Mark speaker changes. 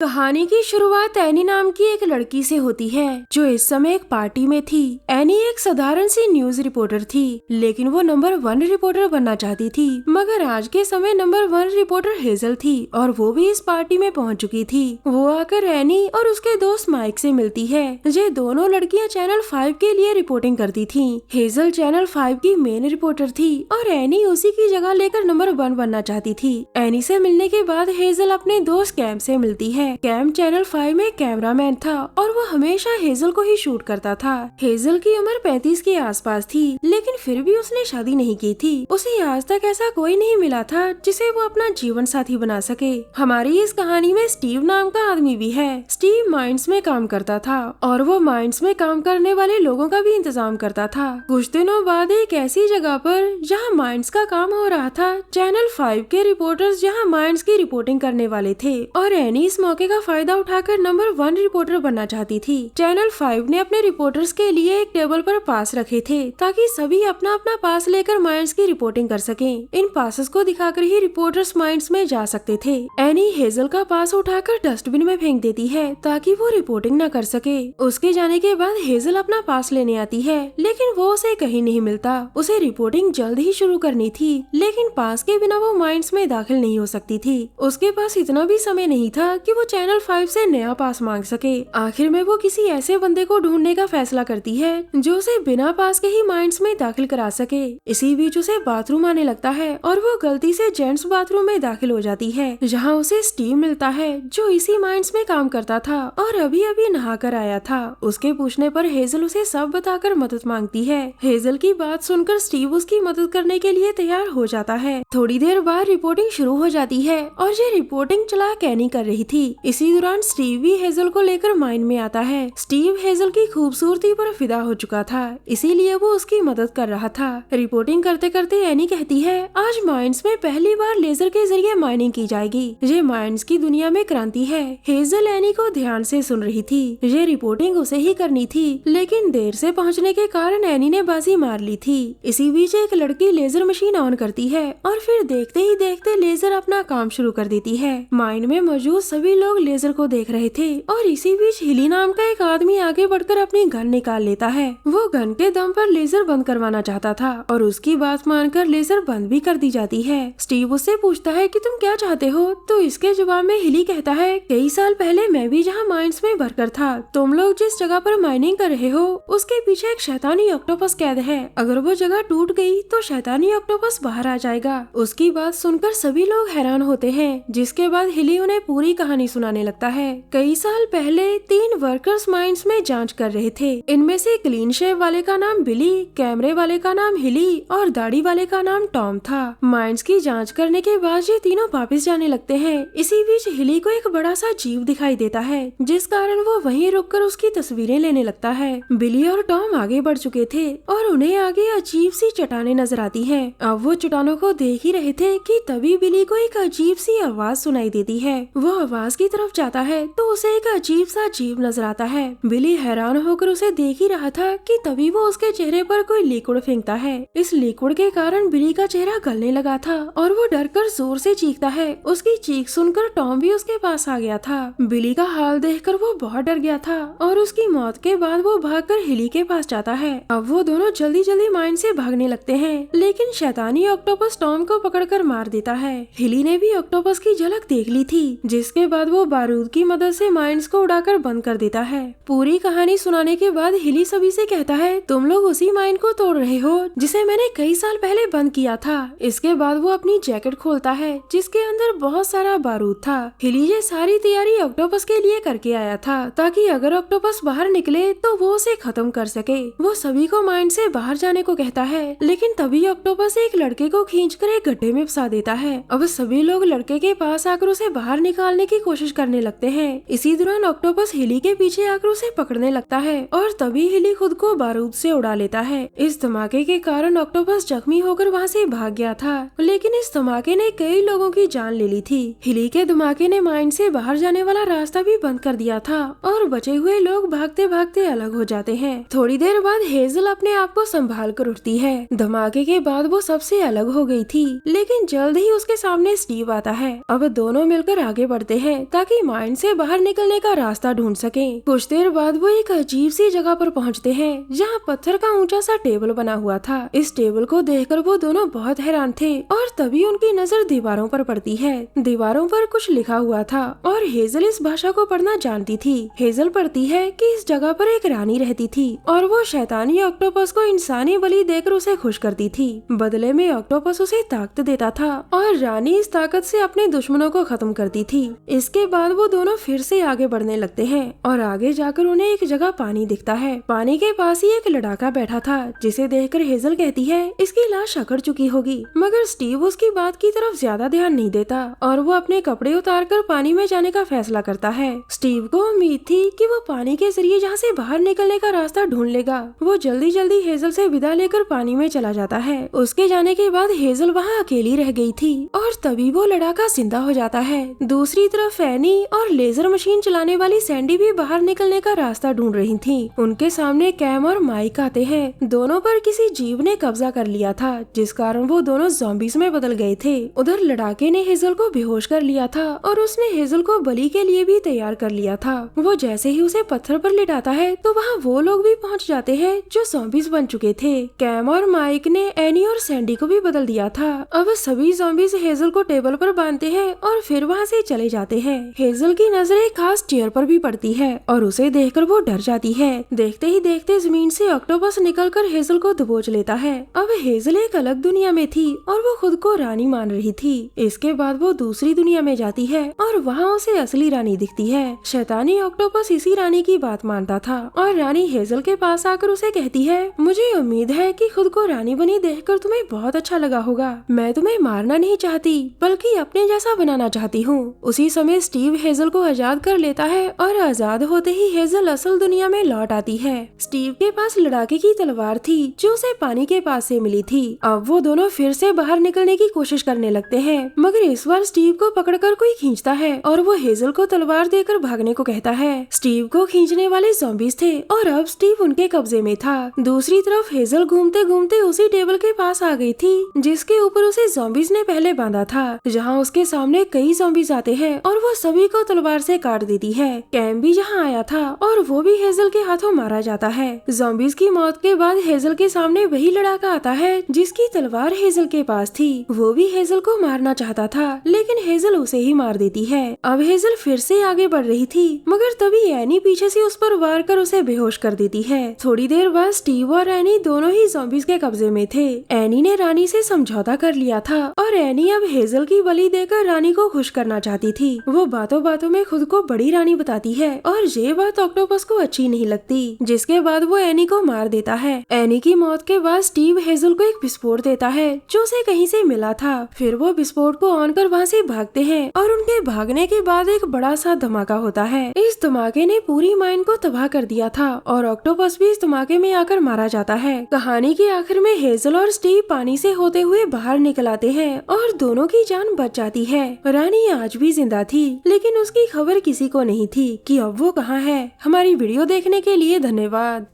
Speaker 1: कहानी की शुरुआत एनी नाम की एक लड़की से होती है जो इस समय एक पार्टी में थी। एनी एक साधारण सी न्यूज रिपोर्टर थी, लेकिन वो नंबर 1 रिपोर्टर बनना चाहती थी। मगर आज के समय नंबर 1 रिपोर्टर हेजल थी और वो भी इस पार्टी में पहुंच चुकी थी। वो आकर एनी और उसके दोस्त माइक से मिलती है। ये दोनों लड़कियां चैनल 5 के लिए रिपोर्टिंग करती थी। हेजल चैनल 5 की मेन रिपोर्टर थी और एनी उसी की जगह लेकर नंबर 1 बनना चाहती थी। एनी से मिलने के बाद हेजल अपने दोस्त कैम से मिलती है। कैम चैनल 5 में कैमरामैन था और वो हमेशा हेजल को ही शूट करता था। हेजल की उम्र 35 के आसपास थी, लेकिन फिर भी उसने शादी नहीं की थी। उसे आज तक ऐसा कोई नहीं मिला था जिसे वो अपना जीवन साथी बना सके। हमारी इस कहानी में स्टीव नाम का आदमी भी है। स्टीव माइंस में काम करता था और वो माइंस में काम करने वाले लोगों का भी इंतजाम करता था। कुछ दिनों बाद एक ऐसी जगह पर जहाँ माइंस का काम हो रहा था, चैनल 5 के रिपोर्टर्स जहाँ माइंस की रिपोर्टिंग करने वाले थे और एनी इस मौके का फायदा उठाकर नंबर 1 रिपोर्टर बनना चाहती थी। चैनल 5 ने अपने रिपोर्टर्स के लिए एक टेबल पर पास रखे थे ताकि सभी अपना अपना पास लेकर माइंस की रिपोर्टिंग कर सकें। इन पासेस को दिखाकर ही रिपोर्टर्स माइंस में जा सकते थे। एनी हेजल का पास उठाकर डस्टबिन में फेंक देती है ताकि वो रिपोर्टिंग न कर सके। उसके जाने के बाद हेजल अपना पास लेने आती है, लेकिन वो उसे कहीं नहीं मिलता। उसे रिपोर्टिंग जल्द ही शुरू करनी थी, लेकिन पास के बिना वो माइंस में दाखिल नहीं हो सकती थी। उसके पास इतना भी समय नहीं था कि वो चैनल 5 से नया पास मांग सके। आखिर में वो किसी ऐसे बंदे को ढूंढने का फैसला करती है जो उसे बिना पास के ही माइंस में दाखिल करा सके। इसी बीच उसे बाथरूम आने लगता है और वो गलती से जेंट्स बाथरूम में दाखिल हो जाती है, जहाँ उसे स्टीव मिलता है जो इसी माइंस में काम करता था और अभी अभी नहा कर आया था। उसके पूछने पर हेजल उसे सब बताकर मदद मांगती है। हेजल की बात सुनकर स्टीव उसकी मदद करने के लिए तैयार हो जाता है। थोड़ी देर बाद रिपोर्टिंग शुरू हो जाती है और ये रिपोर्टिंग चला कैनी कर रही थी। इसी दौरान स्टीव भी हेजल को लेकर माइन में आता है। स्टीव हेजल की खूबसूरती पर फिदा हो चुका था, इसीलिए वो उसकी मदद कर रहा था। रिपोर्टिंग करते करते एनी कहती है, आज माइंस में पहली बार लेजर के जरिए माइनिंग की जाएगी। ये माइंस की दुनिया में क्रांति है। हेजल एनी को ध्यान से सुन रही थी। ये रिपोर्टिंग उसे ही करनी थी, लेकिन देर से पहुँचने के कारण एनी ने बाजी मार ली थी। इसी बीच एक लड़की लेजर मशीन ऑन करती है और फिर देखते ही देखते लेजर अपना काम शुरू कर देती है। माइन में मौजूद सभी लोग लेजर को देख रहे थे और इसी बीच हिली नाम का एक आदमी आगे बढ़कर अपनी गन निकाल लेता है। वो गन के दम पर लेजर बंद करवाना चाहता था और उसकी बात मानकर लेजर बंद भी कर दी जाती है। स्टीव उससे पूछता है कि तुम क्या चाहते हो, तो इसके जवाब में हिली कहता है, कई साल पहले मैं भी जहाँ माइंस में भरकर था, तुम लोग जिस जगह पर माइनिंग कर रहे हो उसके पीछे एक शैतानी ऑक्टोपस कैद है। अगर वो जगह टूट गई तो शैतानी ऑक्टोपस बाहर आ जाएगा। उसकी बात सुनकर सभी लोग हैरान होते हैं, जिसके बाद हिली उन्हें पूरी कहानी सुनाने लगता है। कई साल पहले 3 वर्कर्स माइंस में जांच कर रहे थे। इनमें से क्लीन शेव वाले का नाम बिली, कैमरे वाले का नाम हिली और दाढ़ी वाले का नाम टॉम था। माइंस की जांच करने के बाद ये तीनों वापस जाने लगते हैं। इसी बीच हिली को एक बड़ा सा जीव दिखाई देता है, जिस कारण वो वहीं रुककर उसकी तस्वीरें लेने लगता है। बिली और टॉम आगे बढ़ चुके थे और उन्हें आगे अजीब सी चट्टानें नजर आती हैं। अब वो चट्टानों को देख ही रहे थे कि तभी बिली को एक अजीब सी आवाज सुनाई देती है। वो आवाज की तरफ जाता है तो उसे एक अजीब सा जीव नजर आता है। बिली हैरान होकर उसे देख ही रहा था कि तभी वो उसके चेहरे पर कोई लिक्विड फेंकता है। इस लिक्विड के कारण बिली का चेहरा गलने लगा था और वो डरकर जोर से चीखता है। उसकी चीख सुनकर टॉम भी उसके पास आ गया था। बिली का हाल देखकर वो बहुत डर गया था और उसकी मौत के बाद वो भागकर हिली के पास जाता है। अब वो दोनों जल्दी जल्दी माइन से भागने लगते हैं, लेकिन शैतानी ऑक्टोपस टॉम को पकड़कर मार देता है। हिली ने भी ऑक्टोपस की झलक देख ली थी, जिसके बाद वो बारूद की मदद से माइंस को उड़ाकर बंद कर देता है। पूरी कहानी सुनाने के बाद हिली सभी से कहता है, तुम लोग उसी माइन को तोड़ रहे हो जिसे मैंने कई साल पहले बंद किया था। इसके बाद वो अपनी जैकेट खोलता है जिसके अंदर बहुत सारा बारूद था। हिली ये सारी तैयारी ऑक्टोपस के लिए करके आया था ताकि अगर ऑक्टोपस बाहर निकले तो वो उसे खत्म कर सके। वो सभी को माइन से बाहर जाने को कहता है, लेकिन तभी ऑक्टोपस एक लड़के को खींचकर एक गड्ढे में फंसा देता है। अब सभी लोग लड़के के पास आकर उसे बाहर निकालने की कोशिश करने लगते हैं। इसी दौरान ऑक्टोपस हिली के पीछे आकर उसे पकड़ने लगता है और तभी हिली खुद को बारूद से उड़ा लेता है। इस धमाके के कारण ऑक्टोपस जख्मी होकर वहाँ से भाग गया था, लेकिन इस धमाके ने कई लोगों की जान ले ली थी। हिली के धमाके ने माइन से बाहर जाने वाला रास्ता भी बंद कर दिया था और बचे हुए लोग भागते भागते अलग हो जाते हैं। थोड़ी देर बाद हेजल अपने आप को संभाल कर उठती है। धमाके के बाद वो सबसे अलग हो गई थी, लेकिन जल्द ही उसके सामने स्टीव आता है। अब दोनों मिलकर आगे बढ़ते हैं ताकि माइन से बाहर निकलने का रास्ता ढूंढ सकें। कुछ देर बाद वो एक अजीब सी जगह पर पहुंचते हैं जहां पत्थर का ऊंचा सा टेबल बना हुआ था। इस टेबल को देखकर वो दोनों बहुत हैरान थे और तभी उनकी नजर दीवारों पर पड़ती है। दीवारों पर कुछ लिखा हुआ था और हेजल इस भाषा को पढ़ना जानती थी। हेजल पढ़ती है कि इस जगह पर एक रानी रहती थी और वो शैतानी ऑक्टोपस को इंसानी बलि देकर उसे खुश करती थी। बदले में ऑक्टोपस उसे ताकत देता था और रानी इस ताकत से अपने दुश्मनों को खत्म करती थी। इसके बाद वो दोनों फिर से आगे बढ़ने लगते हैं और आगे जाकर उन्हें एक जगह पानी दिखता है। पानी के पास ही एक लड़ाका बैठा था जिसे देखकर हेजल कहती है इसकी लाश अकड़ चुकी होगी, मगर स्टीव उसकी बात की तरफ ज्यादा ध्यान नहीं देता और वो अपने कपड़े उतारकर पानी में जाने का फैसला करता है। स्टीव को उम्मीद थी कि वो पानी के जरिए जहाँ से बाहर निकलने का रास्ता ढूंढ लेगा। वो जल्दी जल्दी हेजल से विदा लेकर पानी में चला जाता है। उसके जाने के बाद हेजल वहाँ अकेली रह गई थी और तभी वो लड़ाका जिंदा हो जाता है। दूसरी तरफ एनी और लेजर मशीन चलाने वाली सैंडी भी बाहर निकलने का रास्ता ढूंढ रही थी। उनके सामने कैम और माइक आते हैं। दोनों पर किसी जीव ने कब्जा कर लिया था जिस कारण वो दोनों ज़ॉम्बीज में बदल गए थे। उधर लड़ाके ने हेजल को बेहोश कर लिया था और उसने हेजल को बलि के लिए भी तैयार कर लिया था। वो जैसे ही उसे पत्थर पर लिटाता है तो वहाँ वो लोग भी पहुँच जाते हैं जो ज़ॉम्बीज बन चुके थे। कैम और माइक ने एनी और सैंडी को भी बदल दिया था। अब सभी ज़ॉम्बीज हेजल को टेबल पर बांधते हैं और फिर वहाँ से चले जाते हैं। हेजल की नजर एक खास चेयर पर भी पड़ती है और उसे देखकर वो डर जाती है। देखते ही देखते जमीन से ऑक्टोपस निकलकर हेजल को दबोच लेता है। अब हेजल एक अलग दुनिया में थी और वो खुद को रानी मान रही थी। इसके बाद वो दूसरी दुनिया में जाती है और वहाँ उसे असली रानी दिखती है। शैतानी ऑक्टोपस इसी रानी की बात मानता था और रानी हेजल के पास आकर उसे कहती है मुझे उम्मीद है कि खुद को रानी बनी देखकर तुम्हें बहुत अच्छा लगा होगा। मैं तुम्हें मारना नहीं चाहती बल्कि अपने जैसा बनाना चाहती हूँ। उसी समय स्टीव हेजल को आजाद कर लेता है और आजाद होते ही हेजल असल दुनिया में लौट आती है। स्टीव के पास लड़ाके की तलवार थी जो उसे पानी के पास से मिली थी। अब वो दोनों फिर से बाहर निकलने की कोशिश करने लगते हैं, मगर इस बार स्टीव को पकड़कर कोई खींचता है और वो हेजल को तलवार देकर भागने को कहता है। स्टीव को खींचने वाले ज़ॉम्बीज थे और अब स्टीव उनके कब्जे में था। दूसरी तरफ हेजल घूमते घूमते उसी टेबल के पास आ गई थी जिसके ऊपर उसे ज़ॉम्बीज ने पहले बांधा था, जहाँ उसके सामने कई ज़ॉम्बीज आते हैं और वो सभी को तलवार से काट देती है। कैम भी यहाँ आया था और वो भी हेजल के हाथों मारा जाता है। ज़ॉम्बीज की मौत के बाद हेजल के सामने वही लड़ाका आता है जिसकी तलवार हेजल के पास थी। वो भी हेजल को मारना चाहता था लेकिन हेजल उसे ही मार देती है। अब हेजल फिर से आगे बढ़ रही थी मगर तभी एनी पीछे से उस पर वार कर उसे बेहोश कर देती है। थोड़ी देर बाद स्टीव और एनी दोनों ही ज़ॉम्बीज के कब्जे में थे। एनी ने रानी से समझौता कर लिया था और एनी अब हेजल की बलि देकर रानी को खुश करना चाहती थी। वो बातों बातों में खुद को बड़ी रानी बताती है और ये बात ऑक्टोपस को अच्छी नहीं लगती, जिसके बाद वो एनी को मार देता है। एनी की मौत के बाद स्टीव हेजल को एक विस्फोट देता है जो उसे कहीं से मिला था। फिर वो विस्फोट को ऑन कर वहाँ से भागते हैं और उनके भागने के बाद एक बड़ा सा धमाका होता है। इस धमाके ने पूरी माइन को तबाह कर दिया था और ऑक्टोपस भी इस धमाके में आकर मारा जाता है। कहानी के आखिर में हेजल और स्टीव पानी से होते हुए बाहर निकल आते हैं और दोनों की जान बच जाती है। रानी आज भी जिंदा थी लेकिन उसकी खबर किसी को नहीं थी कि अब वो कहाँ है। हमारी वीडियो देखने के लिए धन्यवाद।